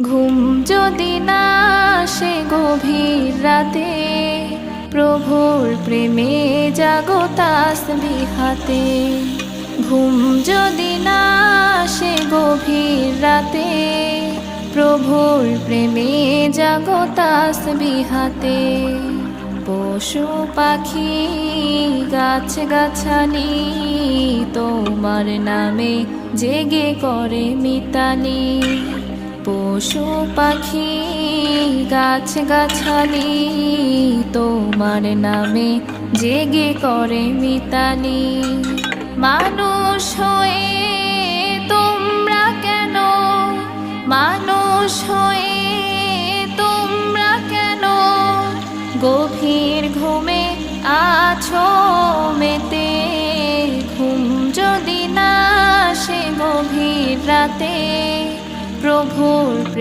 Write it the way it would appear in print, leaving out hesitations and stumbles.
ঘুম যদি না আসে গভীর রাতে, প্রভুর প্রেমে জাগো তাসবিহ হাতে। ঘুম যদি না আসে গভীর রাতে, প্রভুর প্রেমে জাগো তাসবিহ হাতে। পশু পাখি গাছ গাছালি তোমার নামে জেগে করে মিতালি। পশু পাখি গাছ গাছালি তোমার নামে জেগে করে মিতালি। মানুষ হয়ে তোমরা কেন, মানুষ হয়ে তোমরা কেন গভীর ঘুমে আছো মেতে। ঘুম যদি না আসে গভীর রাতে, প্রভুর